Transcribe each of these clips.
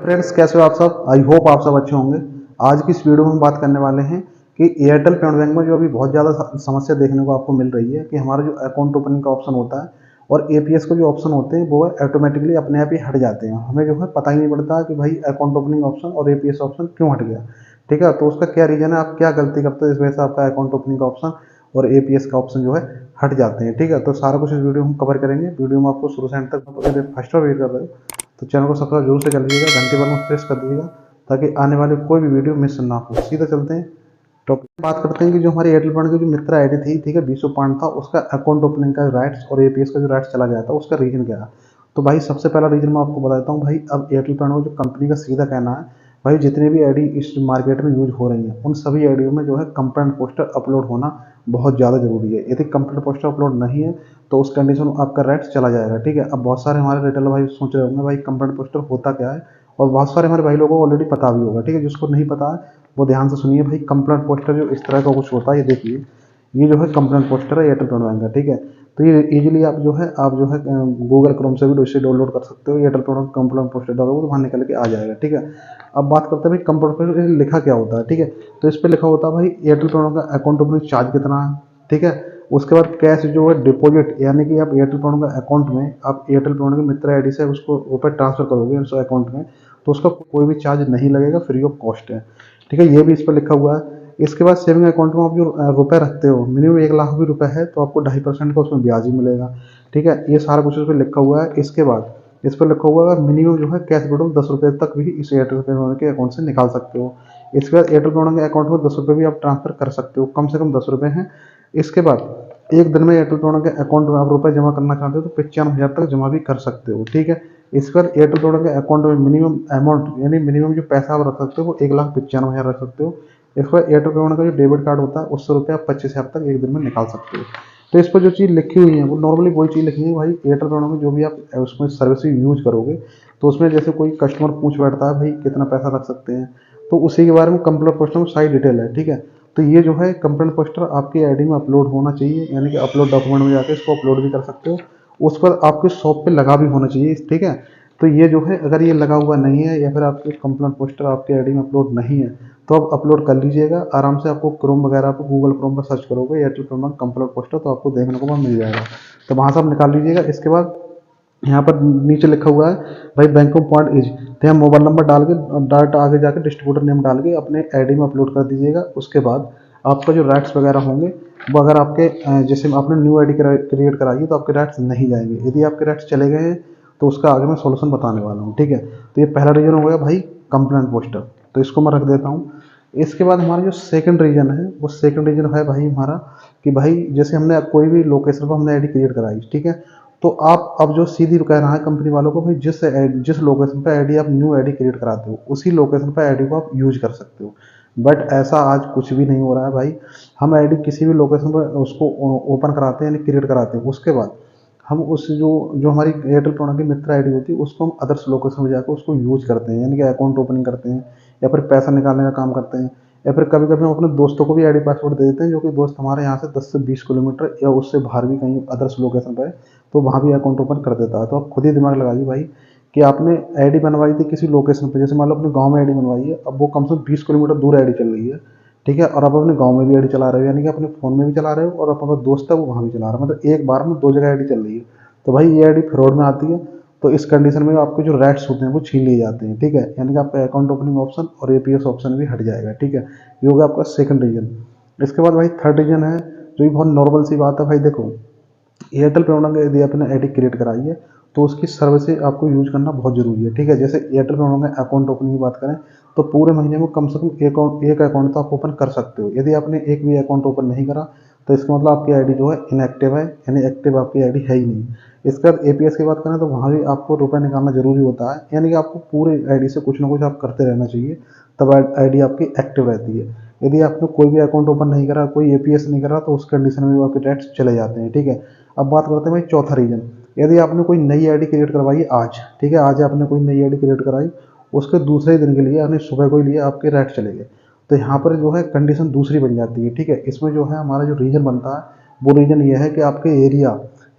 Friends, कैसे हो आप सब। आई होप आप सब अच्छे होंगे। आज की इस वीडियो में हम बात करने वाले हैं कि एयरटेल पेमेंट बैंक में जो अभी बहुत ज़्यादा समस्या देखने को आपको मिल रही है कि हमारा जो अकाउंट ओपनिंग का ऑप्शन होता है और एपीएस का जो ऑप्शन होते हैं वो ऑटोमेटिकली अपने आप ही हट जाते हैं। हमें जो है पता ही नहीं पड़ता कि भाई अकाउंट ओपनिंग ऑप्शन और एपीएस ऑप्शन क्यों हट गया। ठीक है, तो उसका क्या रीज़न है, आप क्या गलती करते हो इस वजह से आपका अकाउंट ओपनिंग का ऑप्शन और एपीएस का ऑप्शन जो है हट जाते हैं। ठीक है, तो सारा कुछ इस वीडियो में कवर करेंगे। वीडियो में आपको शुरू से एंड तक फर्स्ट बार वेट कर रहे हो तो चैनल को सब्सक्राइब जरूर से कर लीजिएगा, घंटे बल में प्रेस कर दीजिएगा ताकि आने वाले कोई भी वीडियो मिस ना हो। सीधा चलते हैं टॉपिक। बात करते हैं कि जो हमारी एयरटेल पेमेंट की जो मित्र आईडी थी, ठीक है, 20 पॉइंट था, उसका अकाउंट ओपनिंग का राइट्स और एपीएस का जो राइट्स चला गया था, उसका रीजन क्या है। तो भाई सबसे पहला रीजन मैं आपको बताता हूँ। भाई अब एयरटेल पेमेंट जो कंपनी का सीधा कहना है, भाई जितने भी आईडी इस मार्केट में यूज हो रही हैं उन सभी आईडियों में जो है कंप्लेंट पोस्टर अपलोड होना बहुत ज़्यादा जरूरी है। यदि कंप्लेंट पोस्टर अपलोड नहीं है तो उस कंडीशन में आपका राइट्स चला जाएगा। ठीक है, अब बहुत सारे हमारे रिटेलर भाई सोच रहे होंगे भाई कंप्लेंट पोस्टर होता क्या है, और बहुत सारे हमारे भाई लोगों को ऑलरेडी पता भी होगा। ठीक है, जिसको नहीं पता है वो ध्यान से सुनिए। भाई कंप्लेंट पोस्टर जो इस तरह का कुछ होता है, ये देखिए, ये जो है कंप्लेंट पोस्टर है एयरटेल पेमेंट बैंक का। ठीक है, तो ये इजीली आप जो है गूगल क्रोम से भी इसे डाउनलोड कर सकते हो। एयरटेल पेमेंट कंप्लेंट पोस्टर डालोगे तो वहाँ निकल के आ जाएगा। ठीक है, अब बात करते हैं भाई कंप्लेंट पोस्टर लिखा क्या होता है। ठीक है, तो इस पर लिखा होता है भाई एयरटेल पेमेंट का अकाउंट ओपनिंग चार्ज कितना है। ठीक है, उसके बाद कैश जो है डिपॉजिट, यानी कि आप एयरटेल पेमेंट का अकाउंट में आप एयरटेल पेमेंट के मित्र आईडी से उसको रुपए ट्रांसफर करोगे उस अकाउंट में, तो उसका कोई भी चार्ज नहीं लगेगा, फ्री ऑफ कॉस्ट है। ठीक है, ये भी इस पर लिखा हुआ है। इसके बाद सेविंग अकाउंट में आप जो रुपए रखते हो, मिनिमम 1 लाख भी रुपए है तो आपको 2.5% का उसमें ब्याज ही मिलेगा। ठीक है, ये सारा कुछ उस पर लिखा हुआ है। इसके बाद इस पर लिखा हुआ है मिनिमम जो है कैश विड्रॉल 10 रुपये तक भी इस एयरटेल पेमेंट के अकाउंट से निकाल सकते हो। इसके बाद एयरटेल पेमेंट के अकाउंट में 10 रुपये भी आप ट्रांसफर कर सकते हो, कम से कम 10 रुपये हैं। इसके बाद एक दिन में एयरटेल पेमेंट के अकाउंट में आप रुपए जमा करना चाहते हो तो 95,000 तक जमा भी कर सकते हो। ठीक है, इस पर एयरटेल पेमेंट के अकाउंट में मिनिमम अमाउंट यानी मिनिमम जो पैसा आप रख सकते हो वो 1,95,000 रख सकते हो। इस पर एयरटेल पेमेंट का जो डेबिट कार्ड होता है उससे रुपये आप 25,000 तक एक दिन में निकाल सकते हो। तो इस पर जो चीज़ लिखी हुई है वो नॉर्मली वही चीज़ लिखी है भाई। एयरटेल पेमेंट में जो भी आप उसमें सर्विस यूज करोगे तो उसमें जैसे कोई कस्टमर पूछ बैठता है भाई कितना पैसा रख सकते हैं, तो उसी के बारे में कंप्लेंट पोस्टर में सारी डिटेल है। ठीक है, तो ये जो है कंप्लेंट पोस्टर आपकी आईडी में अपलोड होना चाहिए, यानी कि अपलोड डॉक्यूमेंट में जाकर इसको अपलोड भी कर सकते हो। उस पर आपके शॉप पे लगा भी होना चाहिए। ठीक है, तो ये जो है अगर ये लगा हुआ नहीं है या फिर आपके कंप्लेंट पोस्टर आपके आईडी में अपलोड नहीं है तो आप अपलोड कर लीजिएगा आराम से। आपको क्रोम वगैरह पर गूगल क्रोम पर सर्च करोगे एयरटेल पेमेंट कंप्लेंट पोस्टर तो आपको देखने को वहाँ मिल जाएगा, तो वहाँ से आप निकाल लीजिएगा। इसके बाद यहाँ पर नीचे लिखा हुआ है भाई बैंक ऑफ पॉइंट इज, तो यहाँ मोबाइल नंबर डाल के डायरेक्ट आगे जाके डिस्ट्रीब्यूटर नेम डाल के अपने आईडी में अपलोड कर दीजिएगा। उसके बाद आपका जो राइट्स वगैरह होंगे वो अगर आपके जैसे आपने न्यू आईडी क्रिएट कराई है तो आपके राइट्स नहीं जाएंगे। यदि आपके राइट्स चले गए हैं तो उसका आगे मैं सॉल्यूशन बताने वाला हूँ। ठीक है, तो ये पहला रीजन हो गया भाई कंप्लेंट पोस्टर, तो इसको मैं रख देता हूँ। इसके बाद हमारा जो सेकंड रीजन है वो सेकंड रीजन है भाई हमारा कि भाई जैसे हमने कोई भी लोकेशन पर हमने आईडी क्रिएट कराई, ठीक है, तो आप अब जो सीधी कह रहा है कंपनी वालों को भाई जिस लोकेशन पे आईडी आप न्यू आईडी क्रिएट कराते हो उसी लोकेशन पे आईडी को आप यूज कर सकते हो। बट ऐसा आज कुछ भी नहीं हो रहा है भाई। हम आईडी किसी भी लोकेशन पर उसको ओपन कराते हैं यानी क्रिएट कराते हैं, उसके बाद हम उस जो जो हमारी एयरटेल पेमेंट की मित्र आईडी होती है उसको हम अदर्स लोकेशन में जाकर उसको यूज करते हैं, यानी कि अकाउंट ओपनिंग करते हैं या फिर पैसा निकालने का काम करते हैं, या फिर कभी कभी हम अपने दोस्तों को भी आईडी पासवर्ड दे देते हैं जो कि दोस्त हमारे यहाँ से 10 से 20 किलोमीटर या उससे बाहर भी कहीं अदर्स लोकेशन पर है, तो वहाँ भी अकाउंट ओपन कर देता है। तो आप खुद ही दिमाग लगाइए भाई कि आपने आईडी बनवाई थी किसी लोकेशन पे, जैसे मान लो अपने गांव में आईडी बनवाई है, अब वो कम से कम 20 किलोमीटर दूर आईडी चल रही है। ठीक है, और आप अपने गांव में भी आईडी चला रहे हो, यानी कि अपने फ़ोन में भी चला रहे हो और अपना दोस्त है वो वहाँ भी चला रहा है, मतलब एक बार में 2 जगह आईडी चल रही है। तो भाई ये आईडी फ्रॉड में आती है। तो इस कंडीशन में आपके जो राइट्स होते हैं वो छीन लिए जाते हैं। ठीक है, यानी कि आपका अकाउंट ओपनिंग ऑप्शन और एपीएस ऑप्शन भी हट जाएगा। ठीक है, ये होगा आपका सेकंड रीजन। इसके बाद भाई थर्ड रीजन है जो भी बहुत नॉर्मल सी बात है। भाई देखो, एयरटेल पेमेंट का यदि आपने आईडी क्रिएट कराई है तो उसकी सर्विसेज आपको यूज करना बहुत जरूरी है। ठीक है, जैसे एयरटेल पेमेंट का अकाउंट ओपनिंग की बात करें तो पूरे महीने में कम से कम एक अकाउंट तो आप ओपन कर सकते हो। यदि आपने एक भी अकाउंट ओपन नहीं करा तो इसका मतलब आपकी आईडी जो है इनएक्टिव है, यानी एक्टिव आपकी आईडी है ही नहीं। इसके बाद एपीएस की बात करें तो वहाँ भी आपको रुपए निकालना जरूरी होता है, यानी कि आपको पूरे आईडी से कुछ ना कुछ आप करते रहना चाहिए, तब आईडी आपकी एक्टिव रहती है। यदि आपने कोई भी अकाउंट ओपन नहीं करा, कोई एपीएस नहीं करा, तो उस कंडीशन में आपके टैक्स चले जाते हैं। ठीक है, अब बात करते हैं भाई चौथा रीजन। यदि आपने कोई नई आईडी क्रिएट करवाई आज, ठीक है, आज आपने कोई नई आईडी क्रिएट कराई, उसके दूसरे दिन के लिए यानी सुबह को लिए आपके राइट चले गए, तो यहाँ पर जो है कंडीशन दूसरी बन जाती है। ठीक है, इसमें जो है हमारा जो रीजन बनता है वो रीजन ये है कि आपके एरिया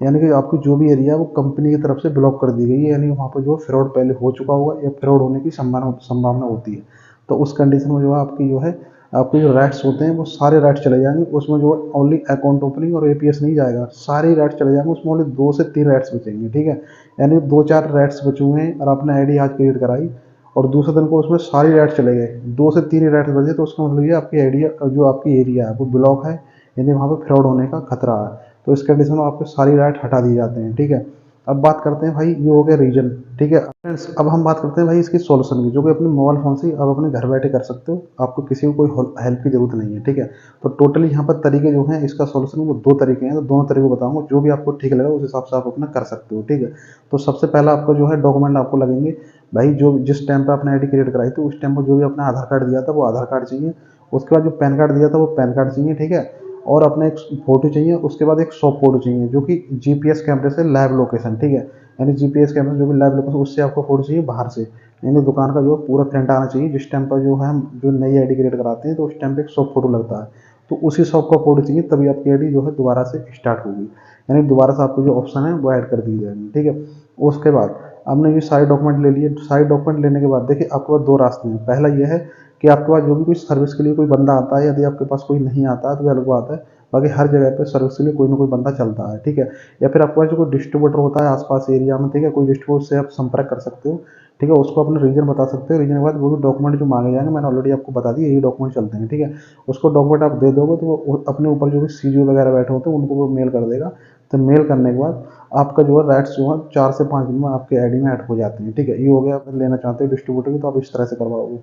यानी कि आपकी जो भी एरिया है वो कंपनी की तरफ से ब्लॉक कर दी गई है, यानी वहाँ पर जो फ्रॉड पहले हो चुका होगा या फ्रॉड होने की संभावना होती है। तो उस कंडीशन में जो है आपकी जो है आपके जो राइट्स होते हैं वो सारे राइट्स चले जाएंगे, उसमें जो ओनली अकाउंट ओपनिंग और एपीएस नहीं जाएगा, सारे राइट्स चले जाएंगे, उसमें ओनली 2 से 3 राइट्स बचेंगे, ठीक है। यानी 2-4 राइट्स बचे हुए हैं और आपने आईडी आज क्रिएट कराई और दूसरे दिन को उसमें सारी राइट्स चले गए, 2 से 3 ही राइट्स बचे, तो उसका मतलब ये आपकी आइडिया जो आपकी एरिया है वो ब्लॉक है, यानी वहाँ पे फ्रॉड होने का खतरा है। तो इस कंडीशन में आपके सारी राइट हटा दिए जाते हैं, ठीक है। अब बात करते हैं भाई, ये हो गया रीजन, ठीक है फ्रेंड्स। अब हम बात करते हैं भाई इसकी सॉल्यूशन की, जो कि अपने मोबाइल फ़ोन से आप अपने घर बैठे कर सकते हो, आपको किसी को कोई हेल्प की ज़रूरत नहीं है, ठीक है। तो टोटली यहाँ पर तरीके जो हैं इसका सॉल्यूशन वो 2 तरीके हैं, तो दोनों तरीके बताऊँगा, जो भी आपको ठीक लगा उस हिसाब से आप अपना कर सकते हो, ठीक है। तो सबसे पहला आपका जो है डॉक्यूमेंट आपको लगेंगे भाई, जो जिस टाइम पे आपने आईडी क्रिएट कराई थी उस टाइम पर जो भी आपने आधार कार्ड दिया था वो आधार कार्ड चाहिए, उसके बाद जो पैन कार्ड दिया था वो पैन कार्ड चाहिए, ठीक है। और अपना एक फ़ोटो चाहिए, उसके बाद एक सॉफ्ट फ़ोटो चाहिए जो कि जीपीएस कैमरे से लाइव लोकेशन, ठीक है। यानी जीपीएस कैमरे से जो भी लाइव लोकेशन उससे आपको फ़ोटो चाहिए बाहर से, यानी दुकान का जो पूरा प्रिंट आना चाहिए, जिस टाइम पर जो है हम जो नई आईडी क्रिएट कराते हैं तो उस टाइम पे एक सॉफ्ट फ़ोटो लगता है, तो उसी सॉफ्ट का फ़ोटो चाहिए, तभी आपकी आईडी जो है दोबारा से स्टार्ट होगी, यानी दोबारा से आपको जो ऑप्शन है वो ऐड कर दी जाएगी, ठीक है। उसके बाद आपने ये सारे डॉक्यूमेंट ले लिए, सारे डॉक्यूमेंट लेने के बाद देखिए आपके पास 2 रास्ते हैं। पहला ये है कि आपके पास जो भी कोई सर्विस के लिए कोई बंदा आता है, यदि आपके पास कोई नहीं आता है तो वो अलग बात है, बाकी हर जगह पे सर्विस के लिए कोई ना कोई बंदा चलता है, ठीक है। या फिर आपके पास जो कोई डिस्ट्रीब्यूटर होता है आस-पास एरिया में, ठीक है, कोई डिस्ट्रीब्यूटर से आप संपर्क कर सकते हो, ठीक है, उसको अपना रीजन बता सकते हो, रीजन के बाद वो भी डॉक्यूमेंट जो मांगे जाएंगे मैंने ऑलरेडी आपको बता दिया, यही डॉक्यूमेंट चलते हैं, ठीक है। उसको डॉक्यूमेंट आप दे दोगे तो वो अपने ऊपर जो भी सीजीओ वगैरह बैठे होते हैं उनको वो मेल कर देगा, तो मेल करने के बाद आपका जो है राइट्स जो है 4 से 5 दिन में आपके आईडी में ऐड हो जाते हैं, ठीक है। ये हो गया, आप लेना चाहते हो डिस्ट्रीब्यूटर की तो आप इस तरह से करवाओगे।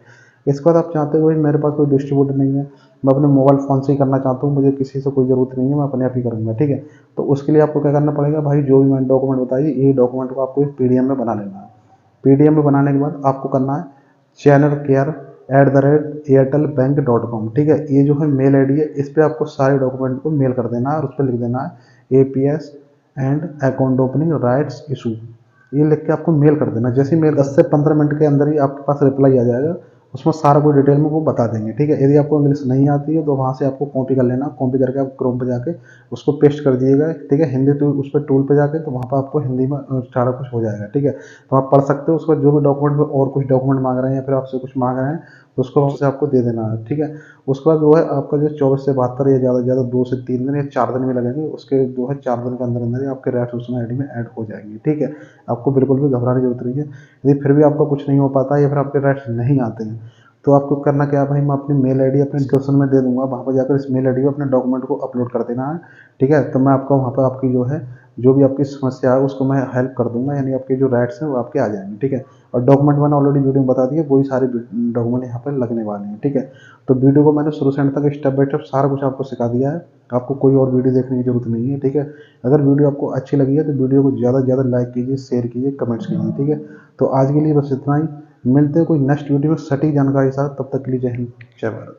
इसके बाद आप चाहते हो भाई मेरे पास कोई डिस्ट्रीब्यूटर नहीं है, मैं अपने मोबाइल फ़ोन से ही करना चाहता हूँ, मुझे किसी से कोई ज़रूरत नहीं है, मैं अपने आप ही करूँगा, ठीक है। तो उसके लिए आपको क्या करना पड़ेगा भाई, जो भी मैंने डॉक्यूमेंट बताई यही डॉक्यूमेंट को आपको एक पीडीएफ में बना लेना है। पीडीएफ में बनाने के बाद आपको करना है channelcare@airtelbank.com, ठीक है। ये जो है मेल आईडी है, इस पे आपको सारे डॉक्यूमेंट को मेल कर देना है और उस पे लिख देना है APS and account opening rights issue, ये लिख के आपको मेल कर देना। जैसे ही मेल 10 से 15 मिनट के अंदर ही आपके पास रिप्लाई आ जाएगा, उसमें सारा कुछ डिटेल में वो बता देंगे, ठीक है। यदि आपको इंग्लिश नहीं आती है तो वहाँ से आपको कॉपी कर लेना, कॉपी करके आप क्रोम पे जाके उसको पेस्ट कर दिएगा, ठीक है। हिंदी टूल उस पर टूल पे जाके तो वहाँ पर आपको हिंदी में सारा कुछ हो जाएगा, ठीक है। तो आप पढ़ सकते हो, उसके बाद जो भी डॉक्यूमेंट में और कुछ डॉक्यूमेंट मांग रहे हैं या फिर आपसे कुछ मांग रहे हैं तो उसको उससे आपको दे देना है, ठीक है। उसके बाद जो है आपका जो 24 से 72 या ज़्यादा से ज़्यादा 2 से 3 दिन या 4 दिन भी लगेंगे, उसके जो है 4 दिन के अंदर अंदर ही आपके राइट्स उसमें आईडी में ऐड हो जाएंगे, ठीक है। आपको बिल्कुल भी घबराने की जरूरत नहीं है। यदि फिर भी आपका कुछ नहीं हो पाता या फिर आपके राइट्स नहीं आते हैं तो आपको करना क्या है भाई, मैं अपनी मेल आईडी अपने डिस्क्रिप्शन में दे दूंगा, वहाँ पर जाकर इस मेल आईडी पे अपने डॉक्यूमेंट को अपलोड कर देना है, ठीक है। तो मैं आपको वहाँ पर आपकी जो है जो भी आपकी समस्या है उसको मैं हेल्प कर दूंगा, यानी आपके जो राइट्स हैं वो आपके आ जाएंगे, ठीक है। और डॉक्यूमेंट मैंने ऑलरेडी वीडियो में बता दिए, वही सारे डॉक्यूमेंट यहाँ पर लगने वाले हैं, ठीक है। तो वीडियो को मैंने शुरू से एंड तक स्टेप बाय स्टेप सारा कुछ आपको सिखा दिया है, आपको कोई और वीडियो देखने की जरूरत नहीं है, ठीक है। अगर वीडियो आपको अच्छी लगी है तो वीडियो को ज़्यादा से ज़्यादा लाइक कीजिए, शेयर कीजिए, कमेंट्स कीजिए, ठीक है। तो आज के लिए बस इतना ही, मिलते हैं कोई नेक्स्ट वीडियो में सटीक जानकारी के साथ, तब तक के लिए जय हिंद, जय भारत।